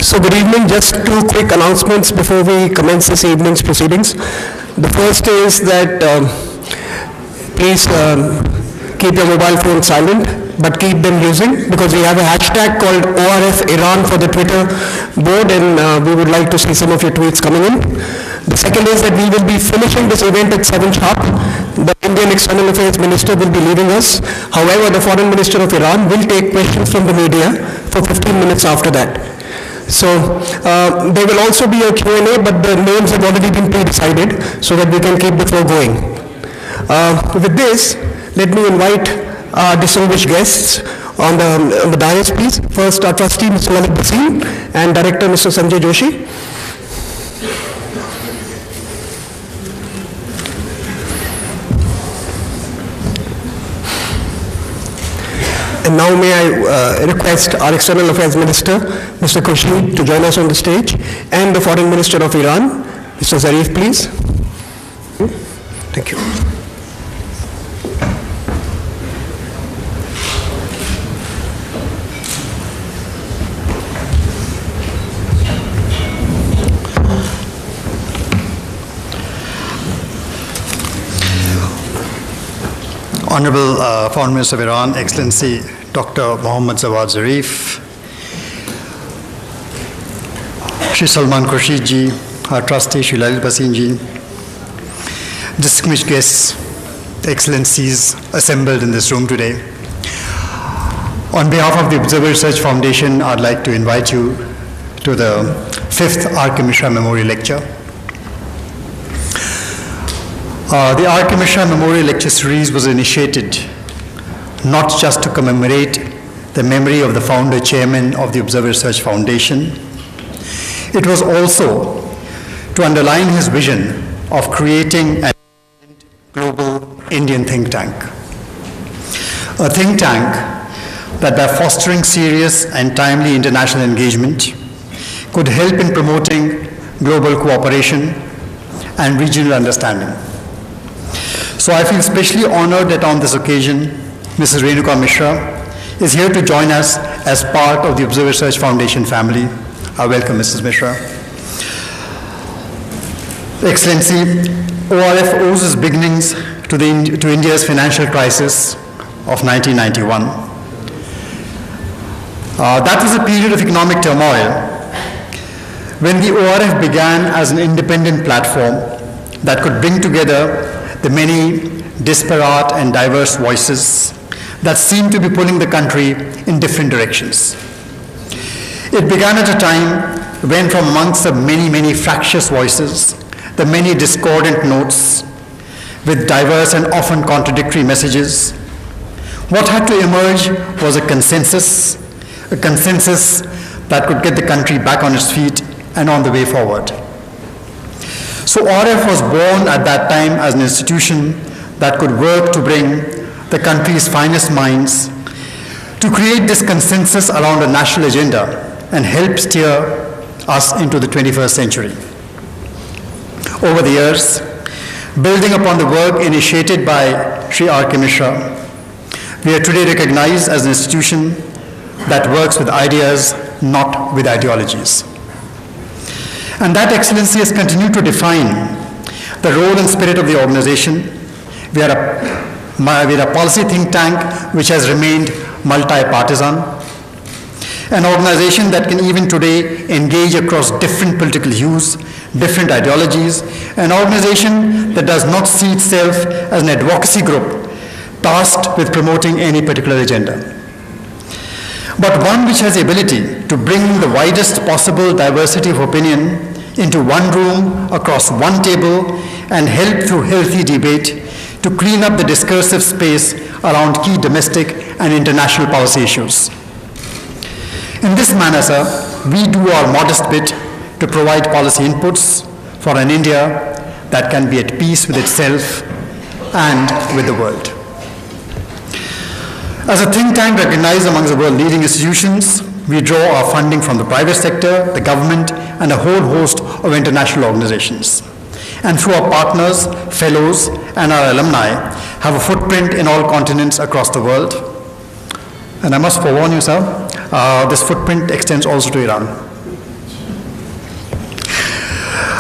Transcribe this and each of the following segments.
So good evening, just two quick announcements before we commence this evening's proceedings. The first is that please keep your mobile phone silent, but keep them using, because we have a hashtag called ORF Iran for the Twitter board, and we would like to see some of your tweets coming in. The second is that we will be finishing this event at 7 sharp. The Indian External Affairs Minister will be leaving us. However, the Foreign Minister of Iran will take questions from the media for 15 minutes after that. So there will also be a Q&A, but the names have already been pre-decided so that we can keep the flow going. With this, let me invite our distinguished guests on the dais, please. First, our trustee, Mr. Lalit Bhasin, and Director, Mr. Sunjoy Joshi. And now may I request our External Affairs Minister, Mr. Khursheed, to join us on the stage, and the Foreign Minister of Iran, Mr. Zarid, please. Thank you. Honorable Foreign Minister of Iran, Excellency Dr. Mohammad Zarif, Shri Salman Khursheed ji, our trustee Shri Lalit Bhasin ji, distinguished guests, excellencies assembled in this room today. On behalf of the Observer Research Foundation, I'd like to invite you to the 5th R.K. Mishra Memorial Lecture. The R.K. Mishra Memorial Lecture Series was initiated not just to commemorate the memory of the founder chairman of the Observer Research Foundation. It was also to underline his vision of creating a global Indian think tank. A think tank that, by fostering serious and timely international engagement, could help in promoting global cooperation and regional understanding. So I feel especially honored that on this occasion, Mrs. Renuka Mishra is here to join us as part of the Observer Research Foundation family. I welcome Mrs. Mishra. Excellency, ORF owes its beginnings to India's financial crisis of 1991. That was a period of economic turmoil when the ORF began as an independent platform that could bring together the many disparate and diverse voices that seemed to be pulling the country in different directions. It began at a time when, from amongst the many fractious voices, the many discordant notes with diverse and often contradictory messages, what had to emerge was a consensus that could get the country back on its feet and on the way forward. So ORF was born at that time as an institution that could work to bring the country's finest minds to create this consensus around a national agenda and help steer us into the 21st century. Over the years, building upon the work initiated by Sri R.K. Mishra, we are today recognized as an institution that works with ideas, not with ideologies. And that excellency has continued to define the role and spirit of the organization. We are a policy think tank which has remained multi-partisan, an organization that can even today engage across different political views, different ideologies, an organization that does not see itself as an advocacy group tasked with promoting any particular agenda, but one which has the ability to bring the widest possible diversity of opinion into one room, across one table, and help through healthy debate to clean up the discursive space around key domestic and international policy issues. In this manner, sir, we do our modest bit to provide policy inputs for an India that can be at peace with itself and with the world. As a think tank recognized among the world's leading institutions, we draw our funding from the private sector, the government, and a whole host of international organizations. and through our partners, fellows, and our alumni, have a footprint in all continents across the world. And I must forewarn you, sir, this footprint extends also to Iran.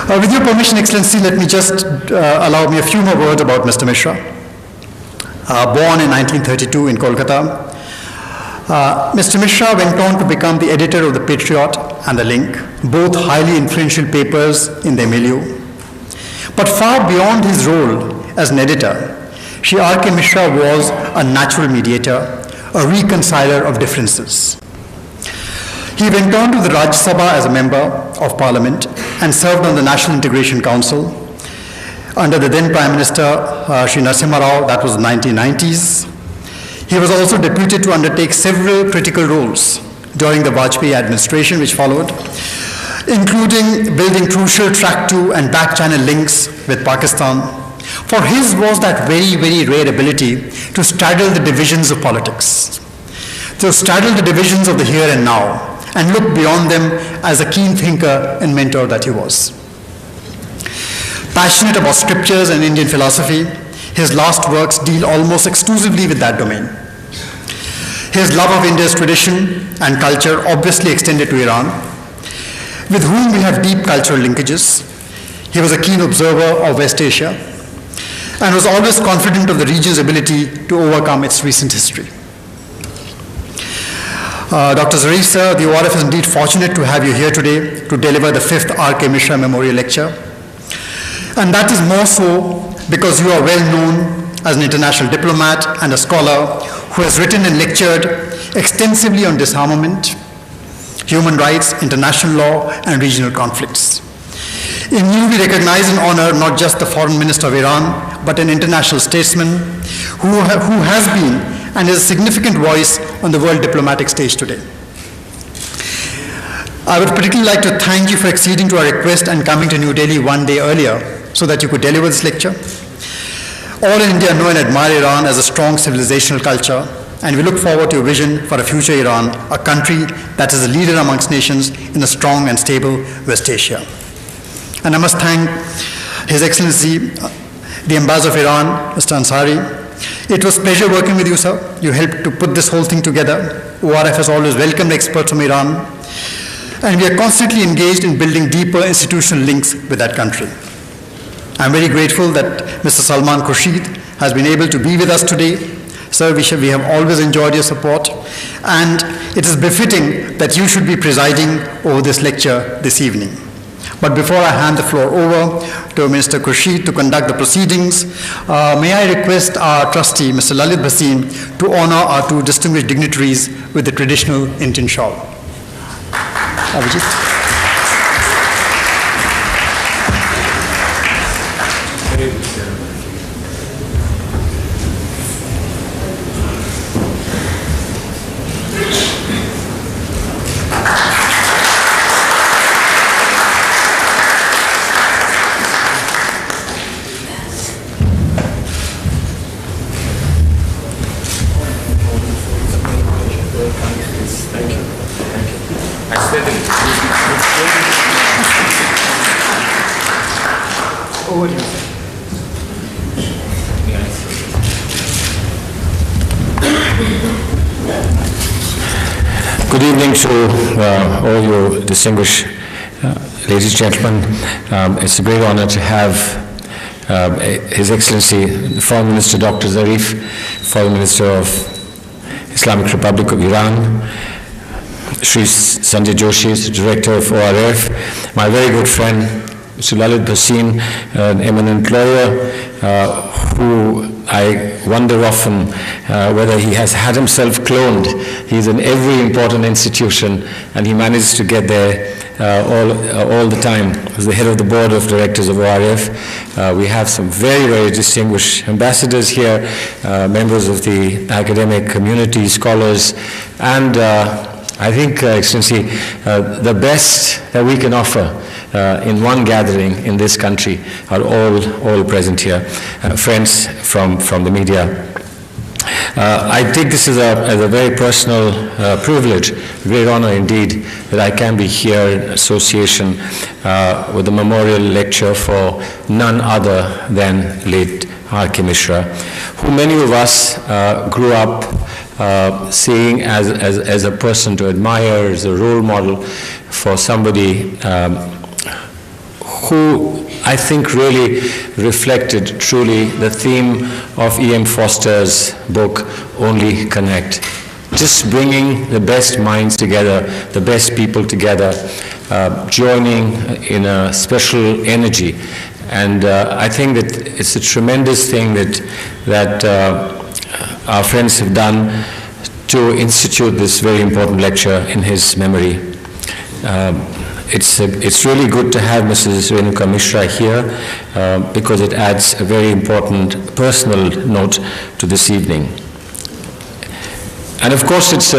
With your permission, Excellency, let me just allow me a few more words about Mr. Mishra. Born in 1932 in Kolkata, Mr. Mishra went on to become the editor of The Patriot and The Link, both highly influential papers in their milieu. But far beyond his role as an editor, Shri R.K. Mishra was a natural mediator, a reconciler of differences. He went on to the Rajya Sabha as a member of Parliament and served on the National Integration Council under the then Prime Minister Shri Narasimha Rao, that was the 1990s. He was also deputed to undertake several critical roles during the Vajpayee administration which followed, including building crucial track to and back channel links with Pakistan. For his was that very, very rare ability to straddle the divisions of politics, to straddle the divisions of the here and now, and look beyond them as a keen thinker and mentor that he was. Passionate about scriptures and Indian philosophy, his last works deal almost exclusively with that domain. His love of India's tradition and culture obviously extended to Iran, with whom we have deep cultural linkages. He was a keen observer of West Asia and was always confident of the region's ability to overcome its recent history. Dr. Zarid, sir, the ORF is indeed fortunate to have you here today to deliver the 5th R.K. Mishra Memorial Lecture. And that is more so because you are well known as an international diplomat and a scholar who has written and lectured extensively on disarmament, human rights, international law, and regional conflicts. In you, we recognize and honor not just the Foreign Minister of Iran, but an international statesman who has been and is a significant voice on the world diplomatic stage today. I would particularly like to thank you for acceding to our request and coming to New Delhi one day earlier so that you could deliver this lecture. All in India know and admire Iran as a strong civilizational culture, and we look forward to your vision for a future Iran, a country that is a leader amongst nations in a strong and stable West Asia. And I must thank His Excellency, the Ambassador of Iran, Mr. Ansari. It was a pleasure working with you, sir. You helped to put this whole thing together. ORF has always welcomed experts from Iran, and we are constantly engaged in building deeper institutional links with that country. I'm very grateful that Mr. Salman Khursheed has been able to be with us today. Sir, we have always enjoyed your support, and it is befitting that you should be presiding over this lecture this evening. But before I hand the floor over to Minister Khursheed to conduct the proceedings, may I request our trustee, Mr. Lalit Bhasin, to honor our two distinguished dignitaries with the traditional Indian shawl. Abhijit. Good evening to all you distinguished ladies and gentlemen. It's a great honor to have His Excellency, the Foreign Minister Dr. Zarif, Foreign Minister of Islamic Republic of Iran, Speers-Sunjoy Joshi, the Director of ORF, my very good friend, Mr. Lalit Bhasin, an eminent lawyer who I wonder often whether he has had himself cloned. He's in every important institution and he manages to get there all the time. As the head of the board of directors of ORF, we have some very, very distinguished ambassadors here, members of the academic community, scholars, and I think, Excellency, the best that we can offer in one gathering in this country are all present here. Friends from the media. I take this as a very personal privilege, great honor indeed, that I can be here in association with the memorial lecture for none other than late R.K. Mishra, who many of us grew up seeing as a person to admire, as a role model for somebody who I think really reflected truly the theme of E.M. Foster's book, Only Connect. Just bringing the best minds together, the best people together, joining in a special energy. And I think that it's a tremendous thing that our friends have done to institute this very important lecture in his memory. It's really good to have Mrs. Renuka Mishra here because it adds a very important personal note to this evening. And of course, it's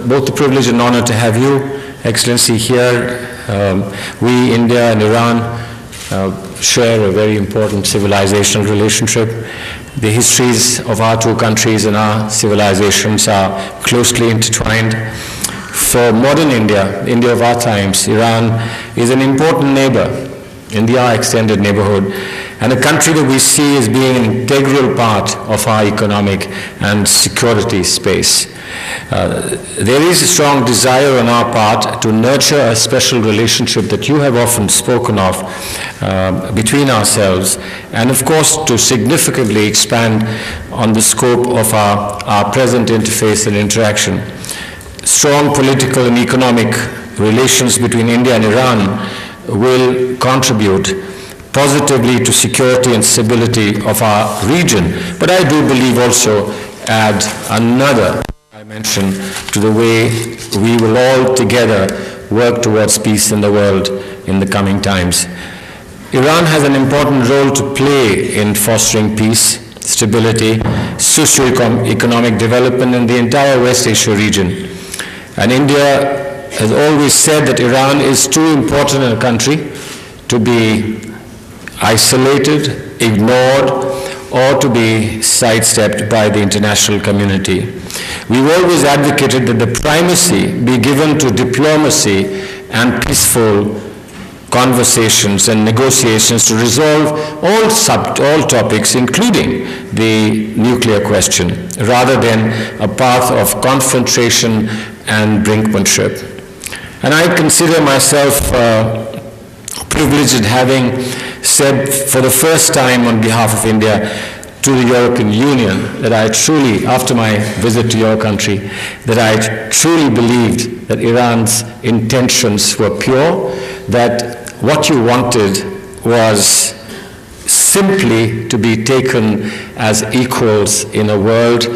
both a privilege and honor to have you, Excellency, here. We, India and Iran, share a very important civilizational relationship. The histories of our two countries and our civilizations are closely intertwined. For modern India, India of our times, Iran is an important neighbor in our extended neighborhood, and a country that we see as being an integral part of our economic and security space. There is a strong desire on our part to nurture a special relationship that you have often spoken of between ourselves, and of course to significantly expand on the scope of our present interface and interaction. Strong political and economic relations between India and Iran will contribute positively to security and stability of our region, but I do believe also add another dimension to the way we will all together work towards peace in the world in the coming times. Iran has an important role to play in fostering peace, stability, socio-economic development in the entire West Asia region. And India has always said that Iran is too important a country to be isolated, ignored, or to be sidestepped by the international community. We've always advocated that the primacy be given to diplomacy and peaceful conversations and negotiations to resolve all topics, including the nuclear question, rather than a path of confrontation and brinkmanship. And I consider myself privileged in having said for the first time on behalf of India to the European Union that I truly, after my visit to your country, that I truly believed that Iran's intentions were pure, that what you wanted was simply to be taken as equals in a world,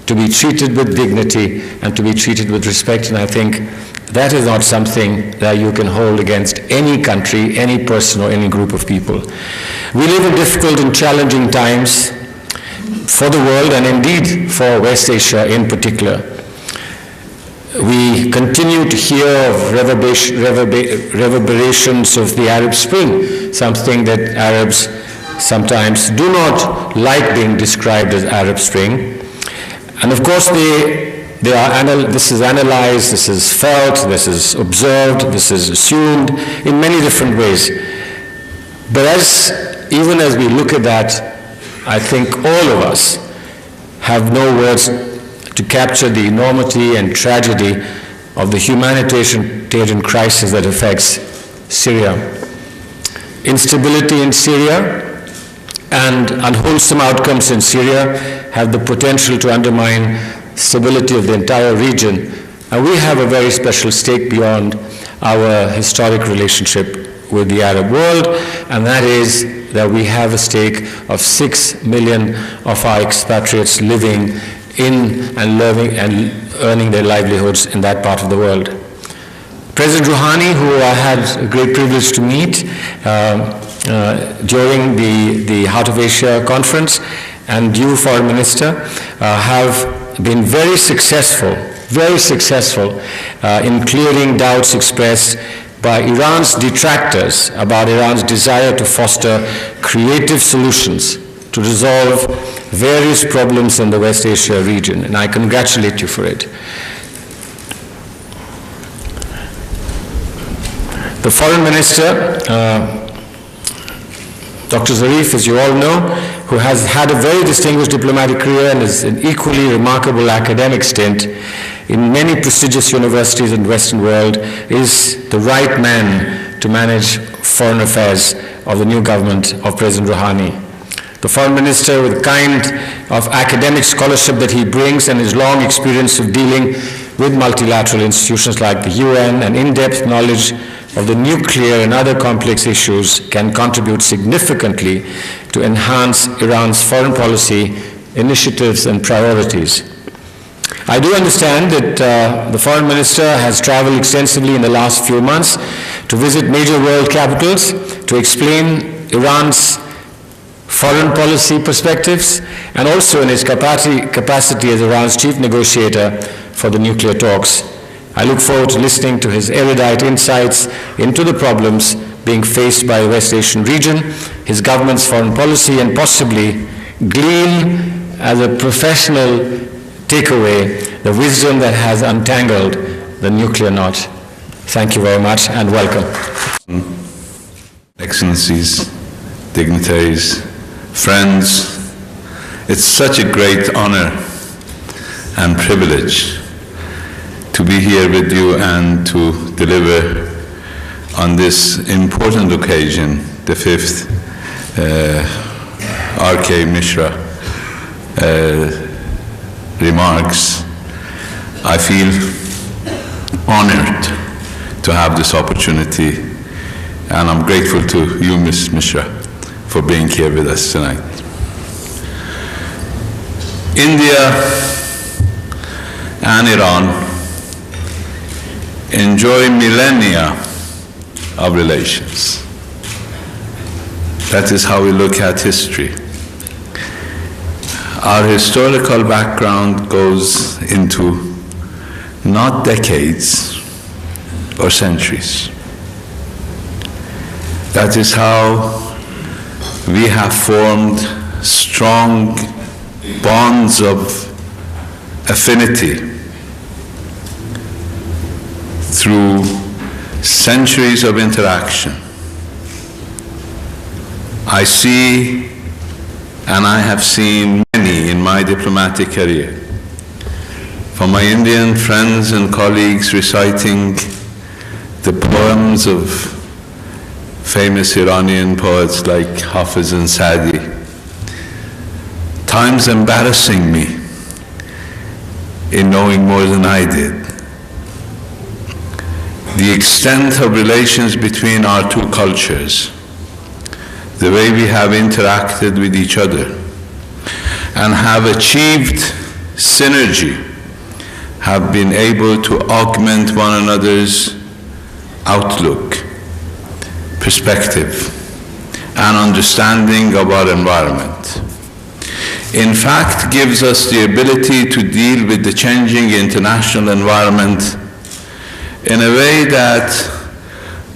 to be treated with dignity and to be treated with respect. And I think that is not something that you can hold against any country, any person, or any group of people. We live in difficult and challenging times for the world and indeed for West Asia in particular. We continue to hear of reverberations of the Arab Spring, something that Arabs sometimes do not like being described as Arab Spring. And of course, this is analyzed, this is felt, this is observed, this is assumed in many different ways. But even as we look at that, I think all of us have no words to capture the enormity and tragedy of the humanitarian crisis that affects Syria. Instability in Syria and unwholesome outcomes in Syria have the potential to undermine stability of the entire region. And we have a very special stake beyond our historic relationship with the Arab world, and that is that we have a stake of 6 million of our expatriates living in and living and earning their livelihoods in that part of the world. President Rouhani, who I had a great privilege to meet during the Heart of Asia conference, and you, Foreign Minister, have been very successful in clearing doubts expressed by Iran's detractors about Iran's desire to foster creative solutions to resolve various problems in the West Asia region, and I congratulate you for it. The Foreign Minister, Dr. Zarif, as you all know, who has had a very distinguished diplomatic career and is an equally remarkable academic stint in many prestigious universities in the Western world, is the right man to manage foreign affairs of the new government of President Rouhani. The Foreign Minister, with the kind of academic scholarship that he brings and his long experience of dealing with multilateral institutions like the UN and in-depth knowledge of the nuclear and other complex issues, can contribute significantly to enhance Iran's foreign policy initiatives and priorities. I do understand that the Foreign Minister has traveled extensively in the last few months to visit major world capitals to explain Iran's foreign policy perspectives, and also in his capacity as Iran's chief negotiator for the nuclear talks. I look forward to listening to his erudite insights into the problems being faced by the West Asian region, his government's foreign policy, and possibly glean as a professional takeaway the wisdom that has untangled the nuclear knot. Thank you very much and welcome. Excellencies, dignitaries, friends, it's such a great honor and privilege to be here with you and to deliver on this important occasion, the 5th R.K. Mishra remarks. I feel honored to have this opportunity, and I'm grateful to you, Ms. Mishra, for being here with us tonight. India and Iran enjoy millennia of relations. That is how we look at history. Our historical background goes into not decades or centuries. That is how we have formed strong bonds of affinity through centuries of interaction. I see, and I have seen many in my diplomatic career, from my Indian friends and colleagues reciting the poems of famous Iranian poets like Hafiz and Sadi, times embarrassing me in knowing more than I did. The extent of relations between our two cultures, the way we have interacted with each other and have achieved synergy, have been able to augment one another's outlook, perspective, and understanding of our environment. In fact, gives us the ability to deal with the changing international environment in a way that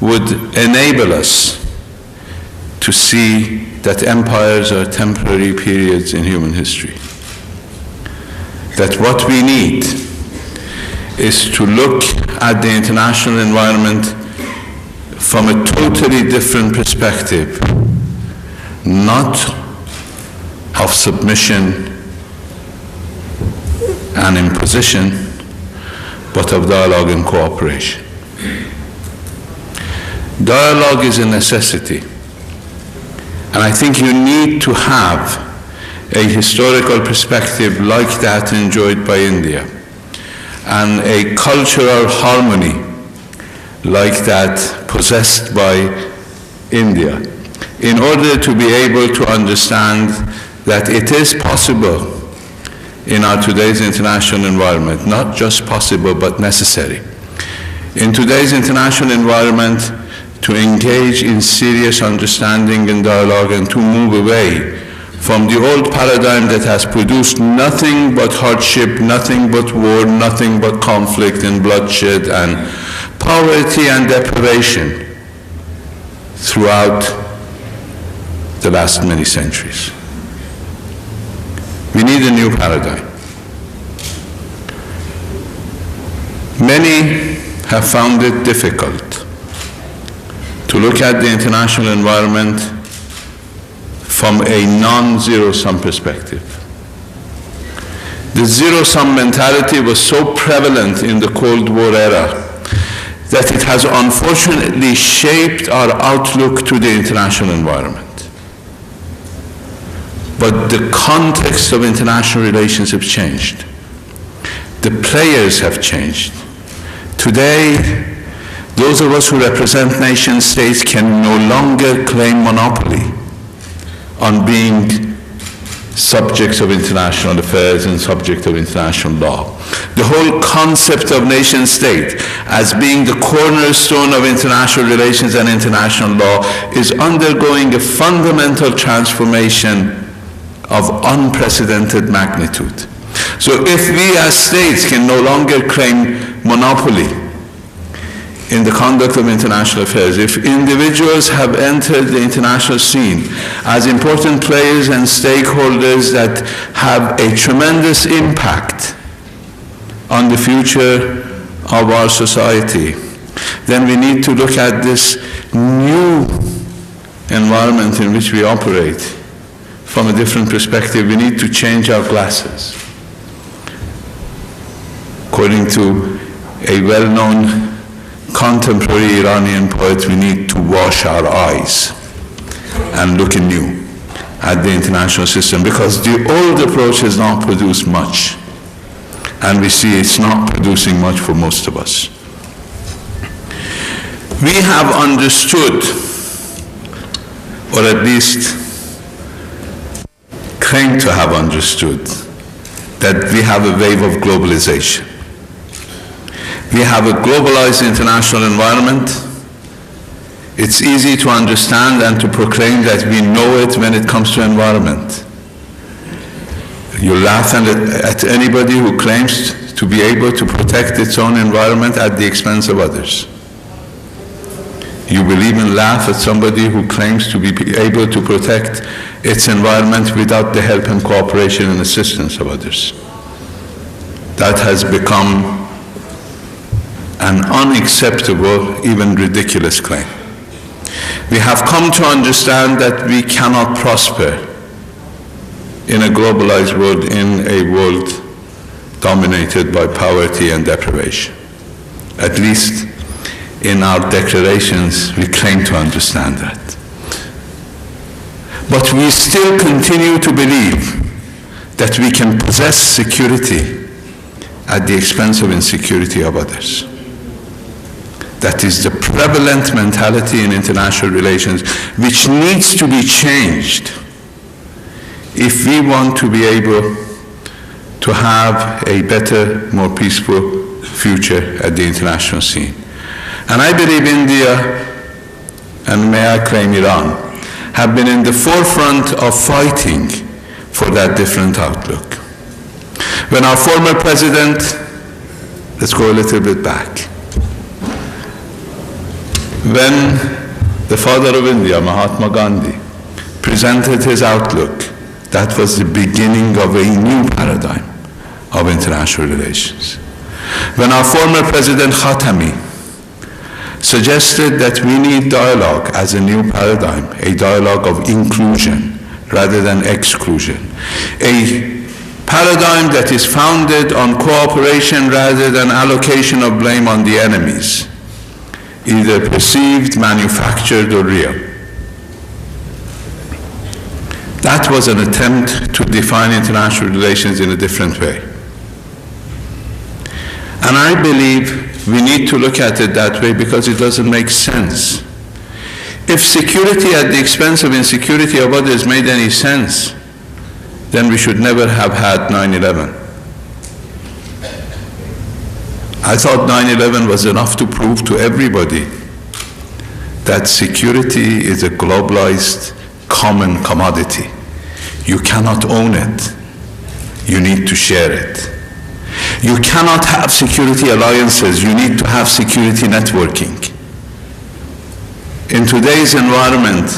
would enable us to see that empires are temporary periods in human history. That what we need is to look at the international environment from a totally different perspective, not of submission and imposition, but of dialogue and cooperation. Dialogue is a necessity, and I think you need to have a historical perspective like that enjoyed by India, and a cultural harmony like that possessed by India, in order to be able to understand that it is possible in our today's international environment, not just possible but necessary. In today's international environment, to engage in serious understanding and dialogue and to move away from the old paradigm that has produced nothing but hardship, nothing but war, nothing but conflict and bloodshed and poverty and deprivation throughout the last many centuries. We need a new paradigm. Many have found it difficult to look at the international environment from a non-zero-sum perspective. The zero-sum mentality was so prevalent in the Cold War era that it has unfortunately shaped our outlook to the international environment. But the context of international relations have changed. The players have changed. Today, those of us who represent nation states can no longer claim monopoly on being subjects of international affairs and subject of international law. The whole concept of nation state as being the cornerstone of international relations and international law is undergoing a fundamental transformation of unprecedented magnitude. So if we as states can no longer claim monopoly in the conduct of international affairs, if individuals have entered the international scene as important players and stakeholders that have a tremendous impact on the future of our society, then we need to look at this new environment in which we operate from a different perspective. We need to change our glasses. According to a well-known contemporary Iranian poet, we need to wash our eyes and look anew at the international system, because the old approach has not produced much, and we see it's not producing much for most of us. We have understood, or at least claim to have understood, that we have a wave of globalization. We have a globalized international environment. It's easy to understand and to proclaim that we know it when it comes to environment. You laugh at anybody who claims to be able to protect its own environment at the expense of others. You will even laugh at somebody who claims to be able to protect its environment without the help and cooperation and assistance of others. That has become an unacceptable, even ridiculous claim. We have come to understand that we cannot prosper in a globalized world, in a world dominated by poverty and deprivation. At least in our declarations, we claim to understand that. But we still continue to believe that we can possess security at the expense of insecurity of others. That is the prevalent mentality in international relations, which needs to be changed if we want to be able to have a better, more peaceful future at the international scene. And I believe India, and may I claim Iran, have been in the forefront of fighting for that different outlook. When our former president, let's go a little bit back, when the father of India, Mahatma Gandhi, presented his outlook, that was the beginning of a new paradigm of international relations. When our former president Khatami suggested that we need dialogue as a new paradigm, a dialogue of inclusion rather than exclusion, a paradigm that is founded on cooperation rather than allocation of blame on the enemies, either perceived, manufactured, or real. That was an attempt to define international relations in a different way. And I believe we need to look at it that way because it doesn't make sense. If security at the expense of insecurity of others made any sense, then we should never have had 9/11. I thought 9/11 was enough to prove to everybody that security is a globalized common commodity. You cannot own it. You need to share it. You cannot have security alliances. You need to have security networking. In today's environment,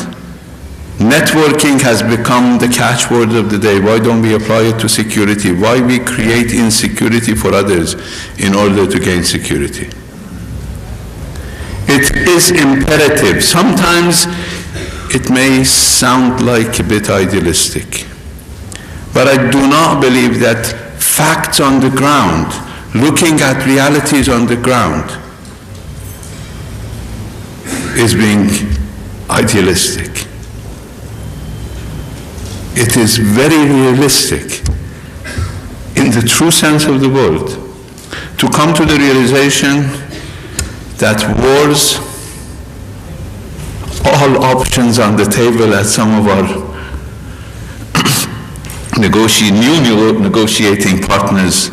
Networking has become the catchword of the day. Why don't we apply it to security? Why we create insecurity for others in order to gain security? It is imperative. Sometimes it may sound like a bit idealistic, but I do not believe that facts on the ground, looking at realities on the ground, is being idealistic. It is very realistic, in the true sense of the word, to come to the realization that wars, all options on the table, as some of our new negotiating partners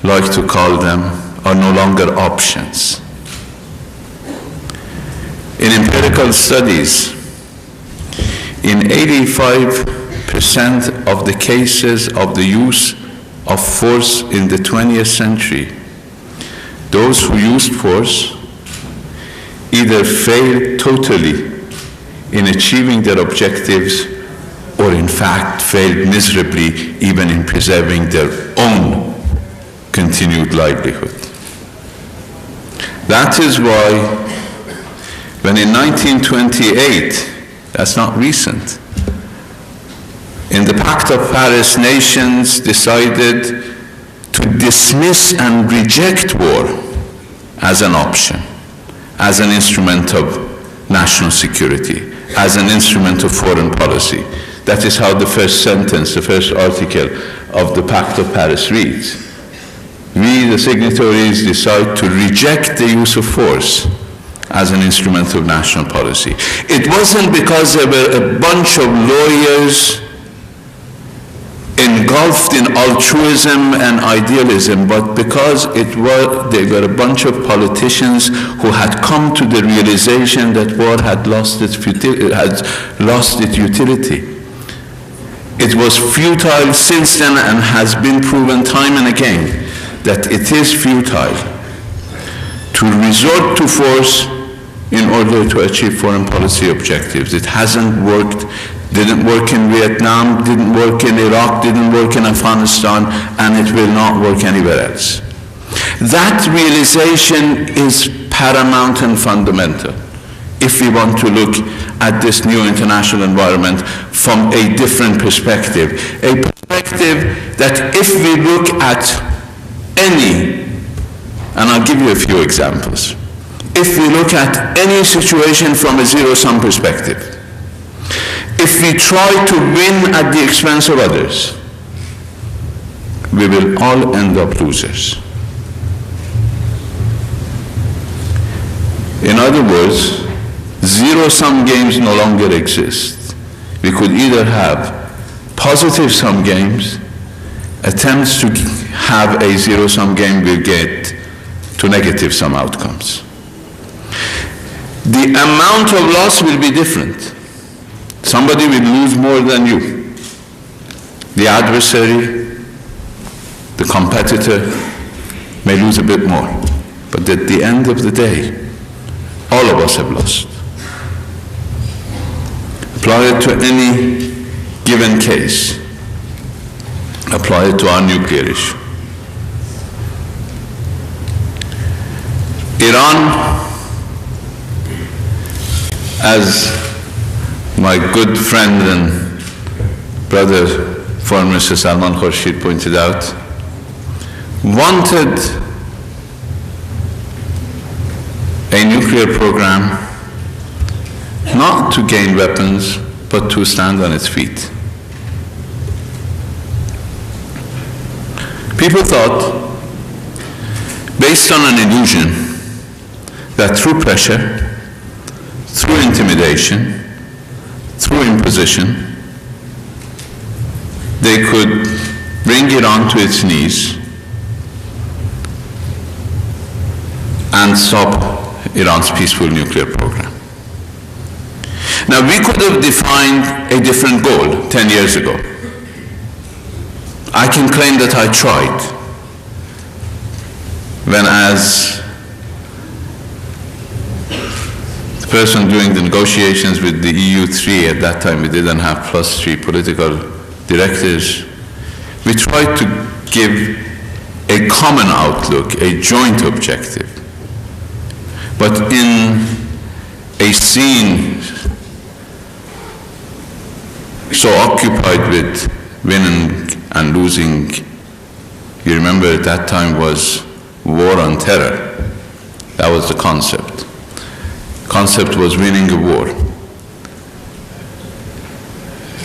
like to call them, are no longer options. In empirical studies, in 85% of the cases of the use of force in the 20th century, those who used force either failed totally in achieving their objectives, or in fact failed miserably even in preserving their own continued livelihood. That is why when in 1928, that's not recent, in the Pact of Paris, nations decided to dismiss and reject war as an option, as an instrument of national security, as an instrument of foreign policy. That is how the first sentence, the first article of the Pact of Paris reads. We, the signatories, decide to reject the use of force as an instrument of national policy. It wasn't because there were a bunch of lawyers engulfed in altruism and idealism, but because they were a bunch of politicians who had come to the realization that war had lost its utility. It was futile since then, and has been proven time and again that it is futile to resort to force in order to achieve foreign policy objectives. It hasn't worked. Didn't work in Vietnam, didn't work in Iraq, didn't work in Afghanistan, and it will not work anywhere else. That realization is paramount and fundamental if we want to look at this new international environment from a different perspective. A perspective that if we look at any, and I'll give you a few examples, if we look at any situation from a zero-sum perspective, if we try to win at the expense of others, we will all end up losers. In other words, zero-sum games no longer exist. We could either have positive-sum games, attempts to have a zero-sum game will get to negative-sum outcomes. The amount of loss will be different. Somebody will lose more than you. The adversary, the competitor, may lose a bit more. But at the end of the day, all of us have lost. Apply it to any given case. Apply it to our nuclear issue. Iran, as my good friend and brother, Foreign Minister Salman Khursheed pointed out, wanted a nuclear program not to gain weapons, but to stand on its feet. People thought, based on an illusion, that through pressure, through intimidation, through imposition, they could bring Iran to its knees and stop Iran's peaceful nuclear program. Now, we could have defined a different goal 10 years ago. I can claim that I tried when, as the person doing the negotiations with the EU3, at that time we didn't have +3 political directors, we tried to give a common outlook, a joint objective. But in a scene so occupied with winning and losing, you remember at that time was war on terror. That was the concept. Concept was winning a war.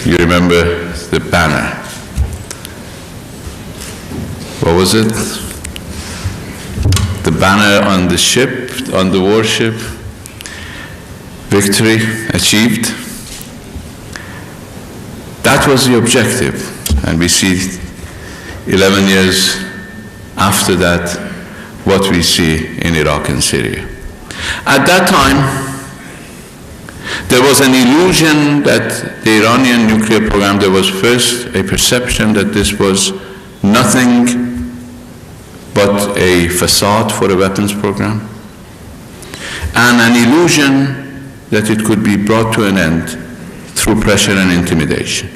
You remember the banner. What was it? The banner on the ship, on the warship. Victory achieved. That was the objective. And we see 11 years after that what we see in Iraq and Syria. At that time, there was an illusion that the Iranian nuclear program, there was first a perception that this was nothing but a facade for a weapons program, and an illusion that it could be brought to an end through pressure and intimidation.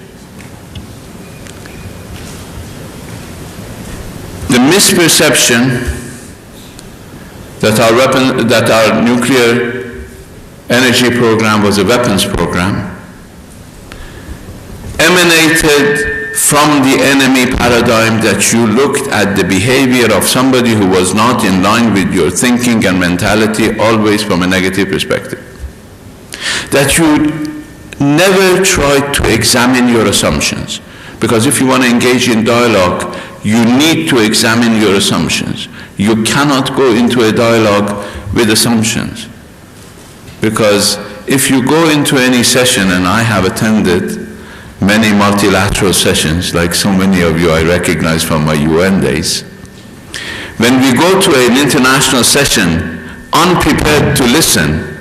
The misperception that our nuclear energy program was a weapons program emanated from the enemy paradigm, that you looked at the behavior of somebody who was not in line with your thinking and mentality always from a negative perspective. That you never tried to examine your assumptions, because if you want to engage in dialogue, you need to examine your assumptions. You cannot go into a dialogue with assumptions, because if you go into any session, and I have attended many multilateral sessions, like so many of you I recognize from my UN days, when we go to an international session unprepared to listen,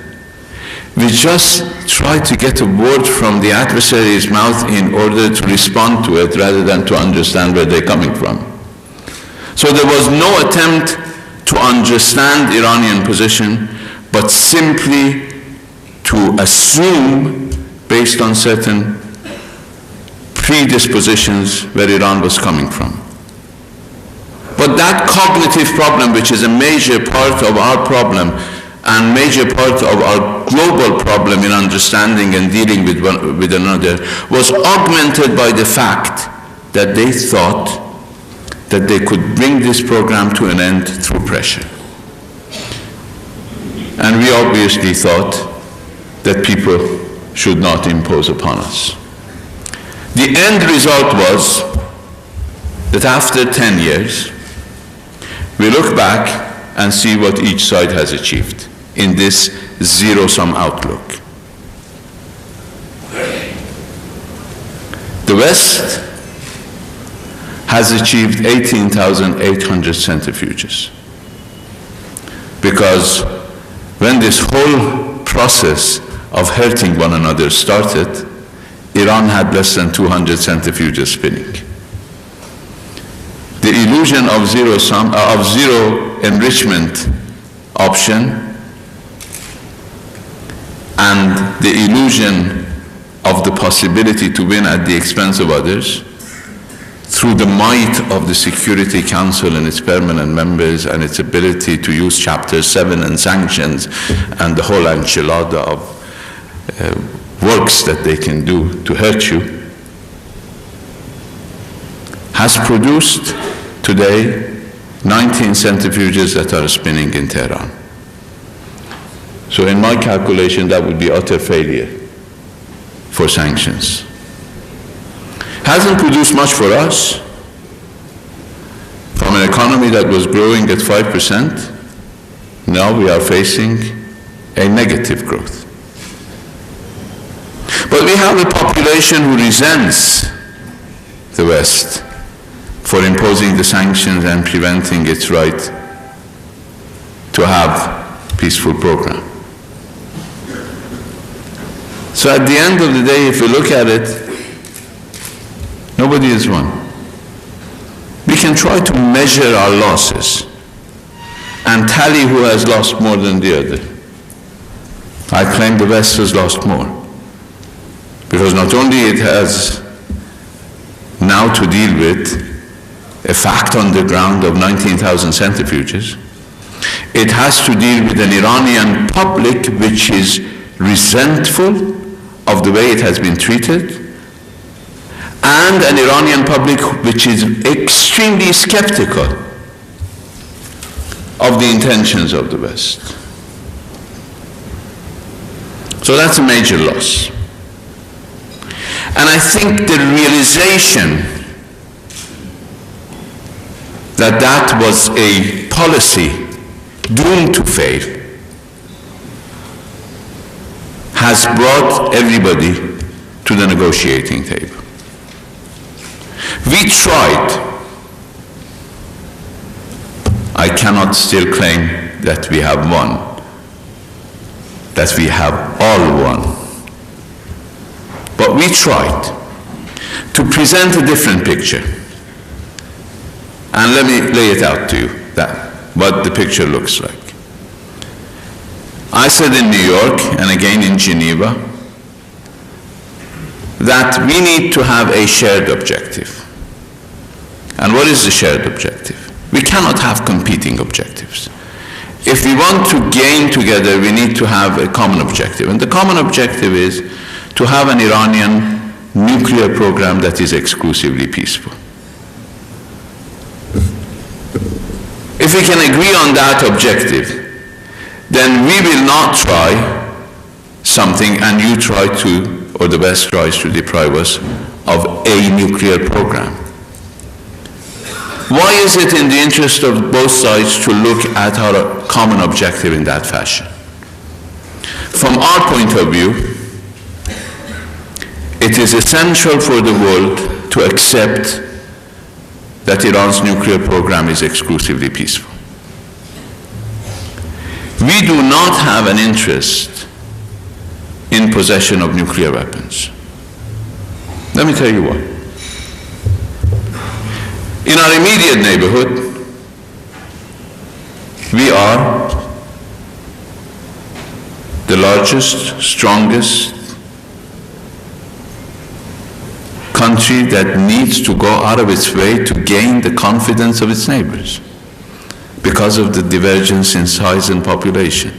we just try to get a word from the adversary's mouth in order to respond to it rather than to understand where they're coming from. So there was no attempt to understand the Iranian position, but simply to assume, based on certain predispositions, where Iran was coming from. But that cognitive problem, which is a major part of our problem and major part of our global problem in understanding and dealing with another, was augmented by the fact that they thought that they could bring this program to an end through pressure. And we obviously thought that people should not impose upon us. The end result was that after 10 years, we look back and see what each side has achieved in this zero-sum outlook. The West has achieved 18,800 centrifuges, because when this whole process of hurting one another started, Iran had less than 200 centrifuges spinning. The illusion of zero enrichment option, and the illusion of the possibility to win at the expense of others, through the might of the Security Council and its permanent members and its ability to use Chapter 7 and sanctions and the whole enchilada of works that they can do to hurt you, has produced today 19 centrifuges that are spinning in Tehran. So in my calculation, that would be utter failure for sanctions. Hasn't produced much for us. From an economy that was growing at 5%, now we are facing a negative growth. But we have a population who resents the West for imposing the sanctions and preventing its right to have a peaceful program. So at the end of the day, if we look at it, nobody has won. We can try to measure our losses and tally who has lost more than the other. I claim the West has lost more. Because not only it has now to deal with a fact on the ground of 19,000 centrifuges, it has to deal with an Iranian public which is resentful of the way it has been treated, and an Iranian public which is extremely skeptical of the intentions of the West. So that's a major loss. And I think the realization that that was a policy doomed to fail has brought everybody to the negotiating table. We tried. I cannot still claim that we have won, that we have all won. But we tried to present a different picture. And let me lay it out to you, what the picture looks like. I said in New York, and again in Geneva, that we need to have a shared objective. And what is the shared objective? We cannot have competing objectives. If we want to gain together, we need to have a common objective. And the common objective is to have an Iranian nuclear program that is exclusively peaceful. If we can agree on that objective, then we will not try something and you try to, or the West tries to deprive us of a nuclear program. Why is it in the interest of both sides to look at our common objective in that fashion? From our point of view, it is essential for the world to accept that Iran's nuclear program is exclusively peaceful. We do not have an interest in possession of nuclear weapons. Let me tell you why. In our immediate neighborhood, we are the largest, strongest country that needs to go out of its way to gain the confidence of its neighbors because of the divergence in size and population.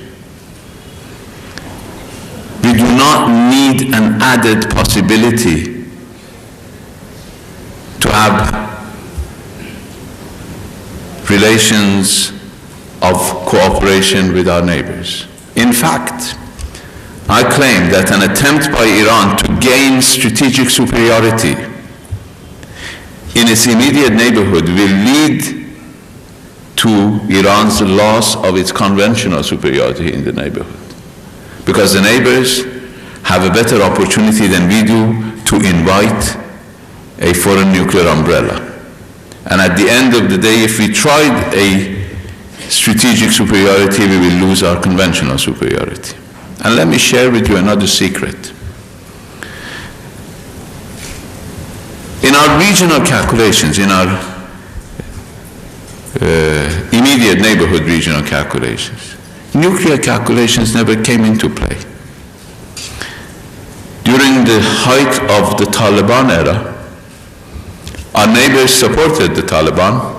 We do not need an added possibility to have relations of cooperation with our neighbors. In fact, I claim that an attempt by Iran to gain strategic superiority in its immediate neighborhood will lead to Iran's loss of its conventional superiority in the neighborhood. Because the neighbors have a better opportunity than we do to invite a foreign nuclear umbrella. And at the end of the day, if we tried a strategic superiority, we will lose our conventional superiority. And let me share with you another secret. In our regional calculations, in our immediate neighborhood regional calculations, nuclear calculations never came into play. During the height of the Taliban era, our neighbors supported the Taliban,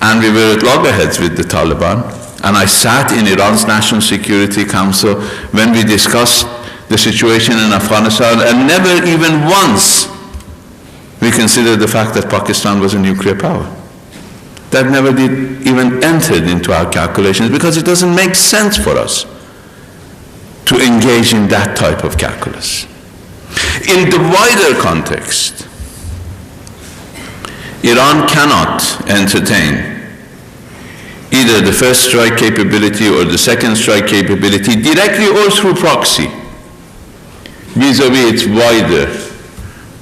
and we were at loggerheads with the Taliban. And I sat in Iran's National Security Council when we discussed the situation in Afghanistan, and never even once we considered the fact that Pakistan was a nuclear power. That never did even entered into our calculations because it doesn't make sense for us to engage in that type of calculus. In the wider context, Iran cannot entertain either the first strike capability or the second strike capability, directly or through proxy, vis-a-vis its wider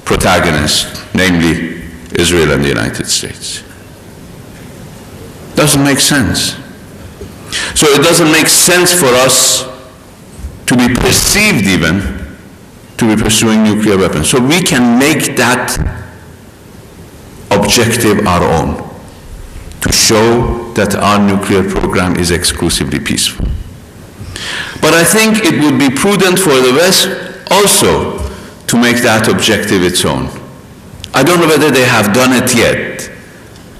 protagonist, namely Israel and the United States. Doesn't make sense. So it doesn't make sense for us to be perceived even to be pursuing nuclear weapons. So we can make that objective our own, to show that our nuclear program is exclusively peaceful. But I think it would be prudent for the West also to make that objective its own. I don't know whether they have done it yet,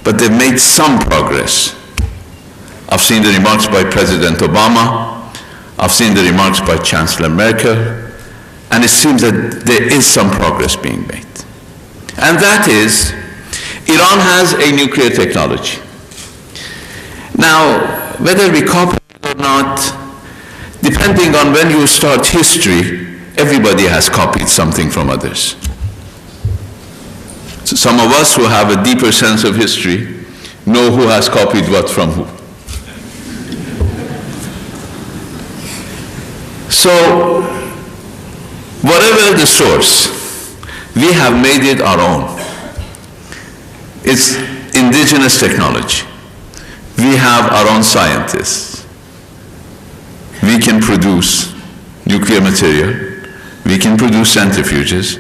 but they've made some progress. I've seen the remarks by President Obama, I've seen the remarks by Chancellor Merkel, and it seems that there is some progress being made. And that is, Iran has a nuclear technology. Now, whether we copy it or not, depending on when you start history, everybody has copied something from others. So some of us who have a deeper sense of history know who has copied what from who. So, whatever the source, we have made it our own. It's indigenous technology. We have our own scientists. We can produce nuclear material. We can produce centrifuges.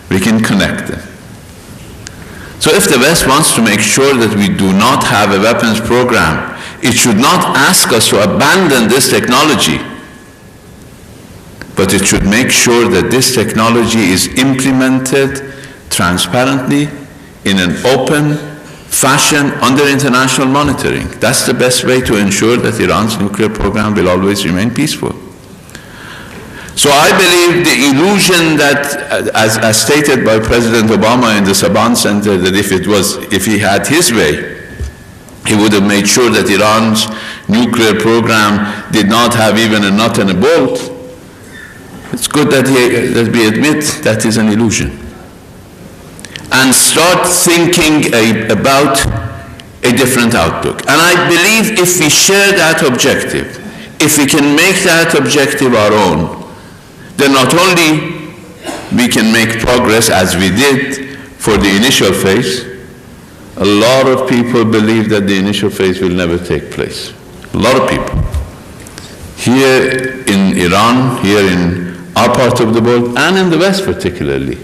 We can connect them. So if the West wants to make sure that we do not have a weapons program, it should not ask us to abandon this technology, but it should make sure that this technology is implemented transparently in an open fashion under international monitoring. That's the best way to ensure that Iran's nuclear program will always remain peaceful. So I believe the illusion that, as stated by President Obama in the Saban Center, that if he had his way, he would have made sure that Iran's nuclear program did not have even a nut and a bolt. It's good that we admit that is an illusion and start thinking about a different outlook. And I believe if we share that objective, if we can make that objective our own, then not only we can make progress as we did for the initial phase. A lot of people believe that the initial phase will never take place. A lot of people. Here in Iran, here in our part of the world, and in the West particularly.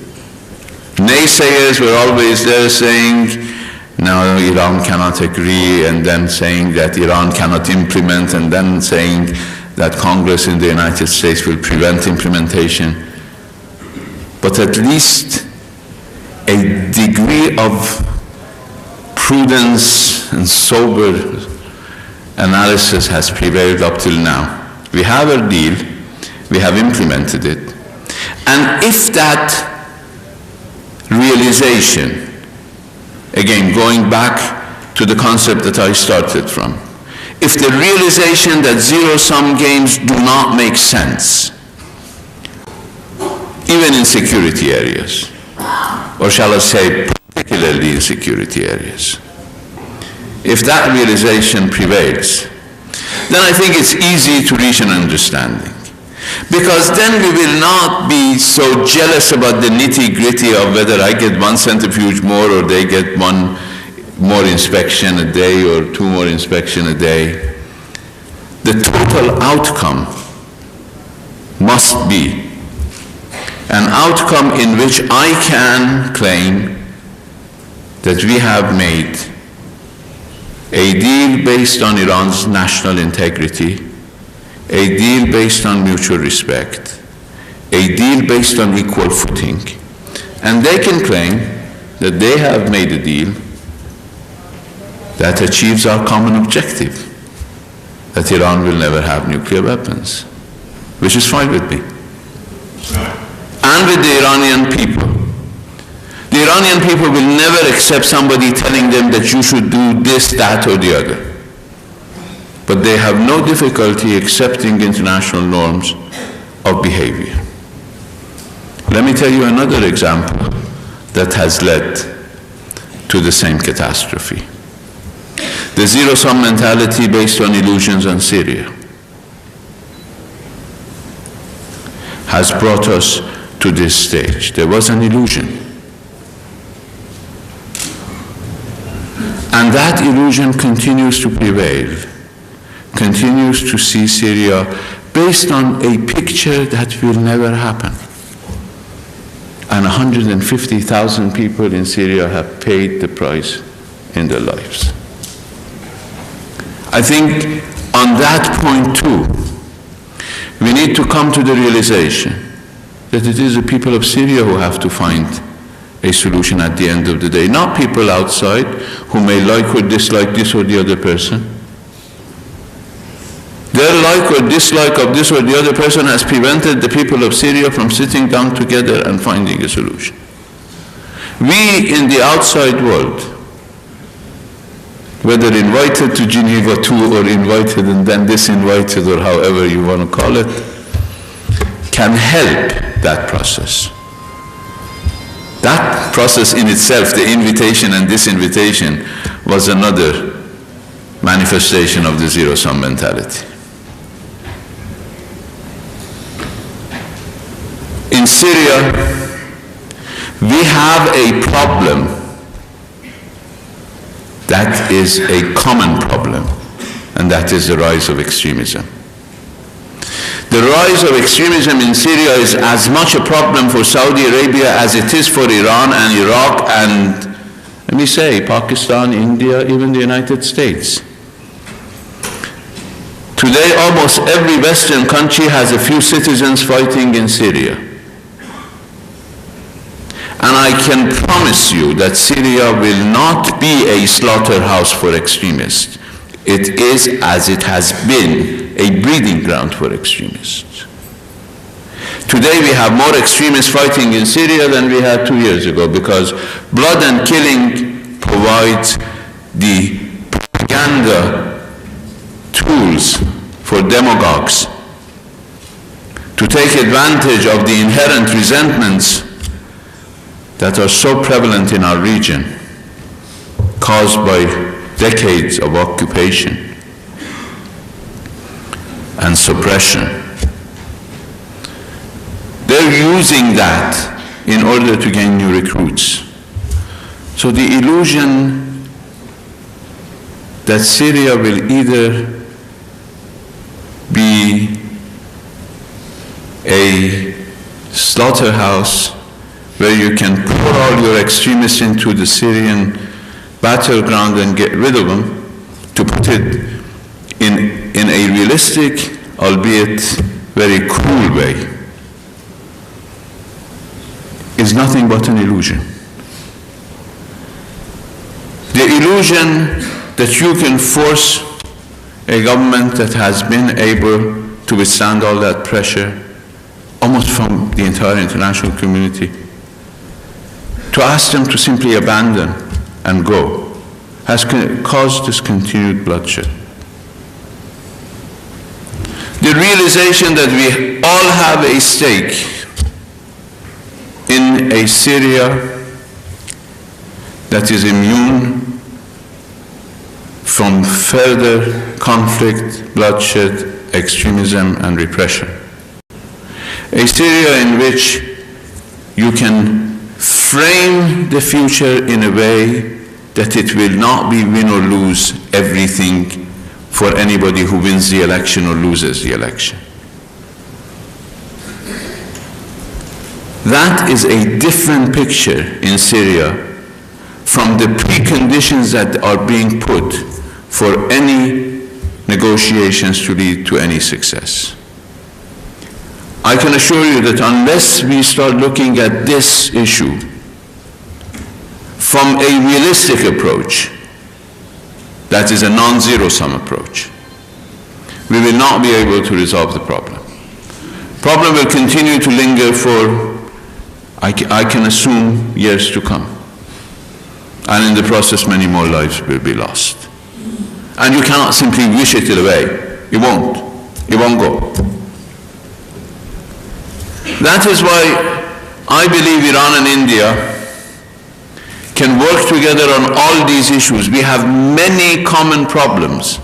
Naysayers were always there saying, no, Iran cannot agree, and then saying that Iran cannot implement, and then saying that Congress in the United States will prevent implementation. But at least a degree of prudence and sober analysis has prevailed up till now. We have a deal, we have implemented it, and if that realization, again going back to the concept that I started from, if the realization that zero-sum games do not make sense, even in security areas, or shall I say particularly in security areas, if that realization prevails, then I think it's easy to reach an understanding. Because then we will not be so jealous about the nitty-gritty of whether I get one centrifuge more or they get one more inspection a day or two more inspection a day. The total outcome must be an outcome in which I can claim that we have made a deal based on Iran's national integrity, a deal based on mutual respect, a deal based on equal footing, and they can claim that they have made a deal that achieves our common objective, that Iran will never have nuclear weapons, which is fine with me. And with the Iranian people. The Iranian people will never accept somebody telling them that you should do this, that, or the other. But they have no difficulty accepting international norms of behavior. Let me tell you another example that has led to the same catastrophe. The zero-sum mentality based on illusions on Syria has brought us to this stage. There was an illusion. And that illusion continues to prevail, continues to see Syria based on a picture that will never happen. And 150,000 people in Syria have paid the price in their lives. I think on that point too, we need to come to the realization that it is the people of Syria who have to find a solution at the end of the day, not people outside who may like or dislike this or the other person. Their like or dislike of this or the other person has prevented the people of Syria from sitting down together and finding a solution. We in the outside world, whether invited to Geneva II or invited and then disinvited or however you want to call it, can help that process. That process in itself, the invitation and disinvitation, was another manifestation of the zero-sum mentality. In Syria, we have a problem that is a common problem, and that is the rise of extremism. The rise of extremism in Syria is as much a problem for Saudi Arabia as it is for Iran and Iraq and, let me say, Pakistan, India, even the United States. Today, almost every Western country has a few citizens fighting in Syria. And I can promise you that Syria will not be a slaughterhouse for extremists. It is, as it has been, a breeding ground for extremists. Today we have more extremists fighting in Syria than we had 2 years ago, because blood and killing provides the propaganda tools for demagogues to take advantage of the inherent resentments that are so prevalent in our region, caused by decades of occupation and suppression. They're using that in order to gain new recruits. So the illusion that Syria will either be a slaughterhouse where you can pour all your extremists into the Syrian battleground and get rid of them, to put it in a realistic, albeit very cruel way, is nothing but an illusion. The illusion that you can force a government that has been able to withstand all that pressure, almost from the entire international community, to ask them to simply abandon and go, has caused this continued bloodshed. The realization that we all have a stake in a Syria that is immune from further conflict, bloodshed, extremism, and repression. A Syria in which you can frame the future in a way that it will not be win or lose everything for anybody who wins the election or loses the election. That is a different picture in Syria from the preconditions that are being put for any negotiations to lead to any success. I can assure you that unless we start looking at this issue from a realistic approach, that is a non-zero-sum approach, we will not be able to resolve the problem. The problem will continue to linger for, I can assume, years to come. And in the process, many more lives will be lost. And you cannot simply wish it away. It won't. It won't go. That is why I believe Iran and India can work together on all these issues. We have many common problems.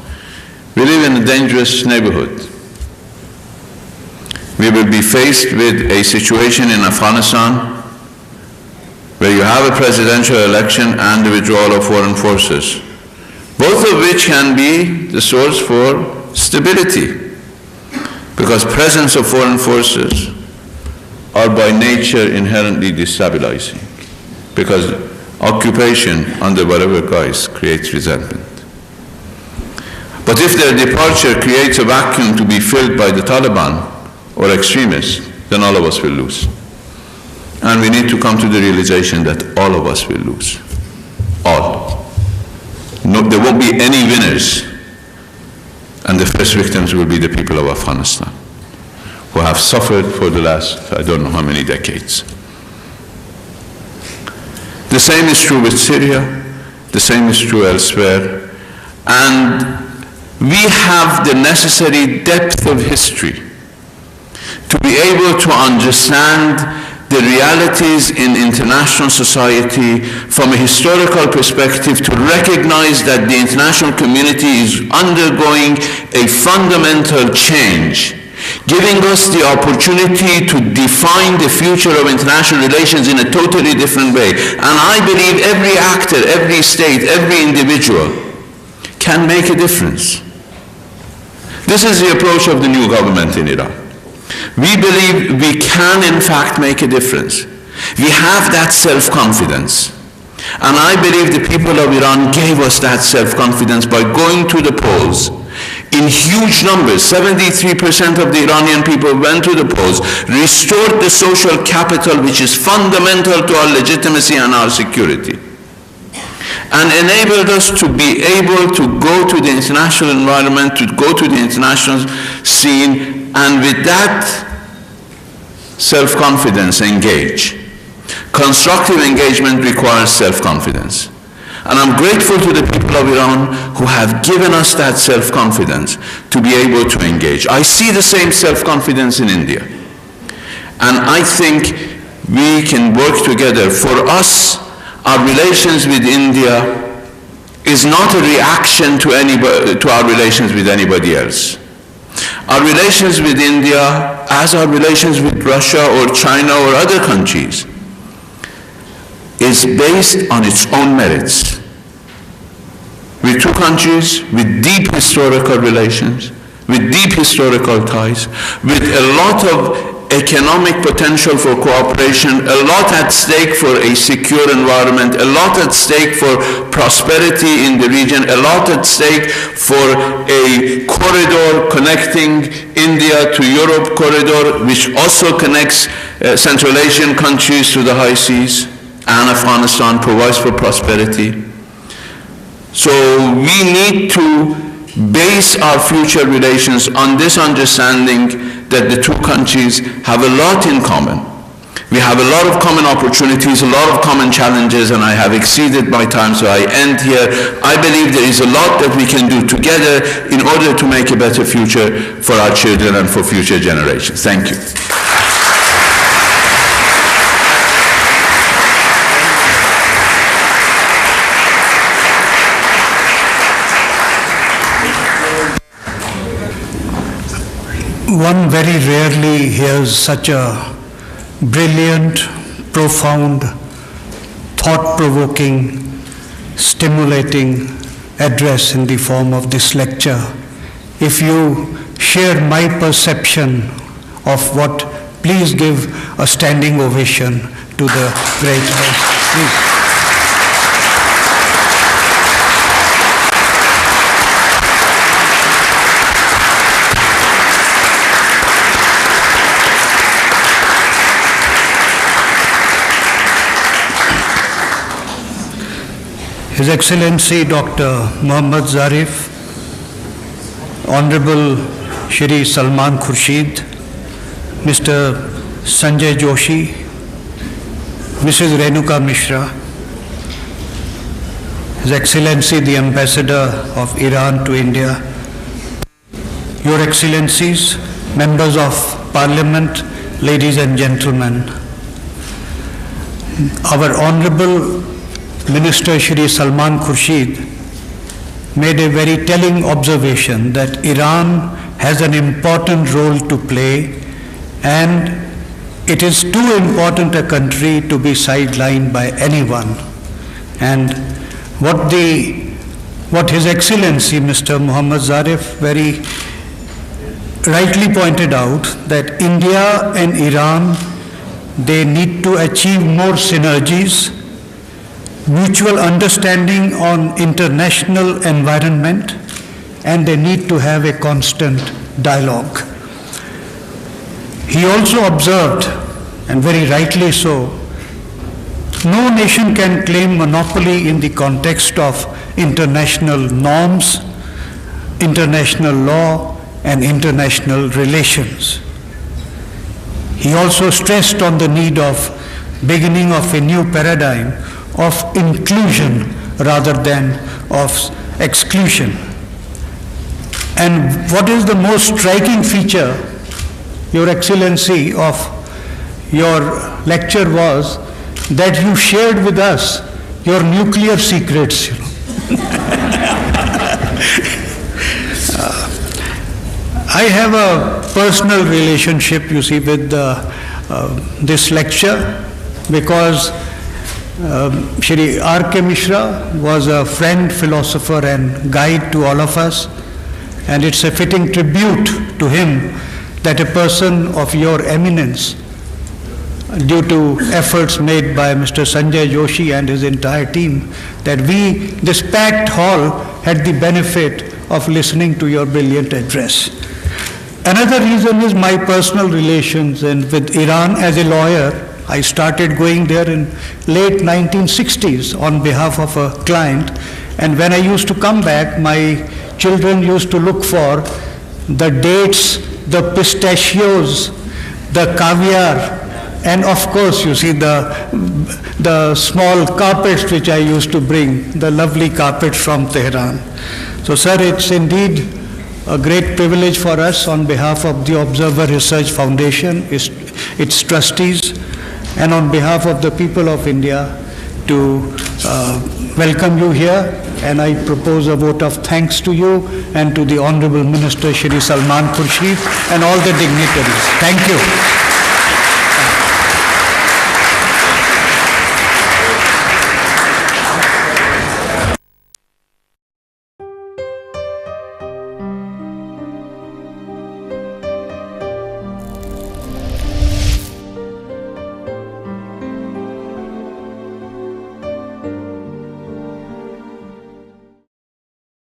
We live in a dangerous neighborhood. We will be faced with a situation in Afghanistan where you have a presidential election and the withdrawal of foreign forces, both of which can be the source for stability, because presence of foreign forces are by nature inherently destabilizing, because occupation under whatever guise creates resentment. But if their departure creates a vacuum to be filled by the Taliban, or extremists, then all of us will lose. And we need to come to the realization that all of us will lose. All. No, there won't be any winners. And the first victims will be the people of Afghanistan, who have suffered for the last, I don't know how many decades. The same is true with Syria. The same is true elsewhere. And we have the necessary depth of history to be able to understand the realities in international society from a historical perspective, to recognize that the international community is undergoing a fundamental change, giving us the opportunity to define the future of international relations in a totally different way. And I believe every actor, every state, every individual can make a difference. This is the approach of the new government in Iran. We believe we can, in fact, make a difference. We have that self-confidence. And I believe the people of Iran gave us that self-confidence by going to the polls in huge numbers. 73% of the Iranian people went to the polls, restored the social capital, which is fundamental to our legitimacy and our security, and enabled us to be able to go to the international environment, to go to the international scene, and with that self-confidence engage. Constructive engagement requires self-confidence. And I'm grateful to the people of Iran who have given us that self-confidence to be able to engage. I see the same self-confidence in India. And I think we can work together. For us, our relations with India is not a reaction to our relations with anybody else. Our relations with India, as our relations with Russia or China or other countries, is based on its own merits. We're two countries with deep historical relations, with deep historical ties, with a lot of economic potential for cooperation, a lot at stake for a secure environment, a lot at stake for prosperity in the region, a lot at stake for a corridor connecting India to Europe corridor, which also connects Central Asian countries to the high seas, and Afghanistan provides for prosperity. So we need to base our future relations on this understanding that the two countries have a lot in common. We have a lot of common opportunities, a lot of common challenges, and I have exceeded my time, so I end here. I believe there is a lot that we can do together in order to make a better future for our children and for future generations. Thank you. One very rarely hears such a brilliant, profound, thought-provoking, stimulating address in the form of this lecture. If you share my perception of what, please give a standing ovation to the great host. Please. His Excellency Dr. Mohammad Zarid, Honorable Shri Salman Khursheed, Mr. Sanjay Joshi, Mrs. Renuka Mishra, His Excellency the Ambassador of Iran to India, Your Excellencies, Members of Parliament, ladies and gentlemen, our Honorable Minister Shri Salman Khursheed made a very telling observation that Iran has an important role to play, and it is too important a country to be sidelined by anyone. And what His Excellency Mr. Mohammad Zarid very rightly pointed out, that India and Iran, they need to achieve more synergies, mutual understanding on international environment, and they need to have a constant dialogue. He also observed, and very rightly so, no nation can claim monopoly in the context of international norms, international law, and international relations. He also stressed on the need of beginning of a new paradigm of inclusion rather than of exclusion. And what is the most striking feature, Your Excellency, of your lecture was that you shared with us your nuclear secrets. I have a personal relationship, you see, with this lecture because Shri R.K. Mishra was a friend, philosopher and guide to all of us, and it's a fitting tribute to him that a person of your eminence, due to efforts made by Mr. Sunjoy Joshi and his entire team, that we, this packed hall, had the benefit of listening to your brilliant address. Another reason is my personal relations, and with Iran as a lawyer, I started going there in late 1960s on behalf of a client, and when I used to come back, my children used to look for the dates, the pistachios, the caviar, and of course, you see, the small carpets which I used to bring, the lovely carpets from Tehran. So, sir, it's indeed a great privilege for us on behalf of the Observer Research Foundation, its trustees, and on behalf of the people of India to welcome you here. And I propose a vote of thanks to you and to the Honorable Minister Shri Salman Khursheed and all the dignitaries. Thank you.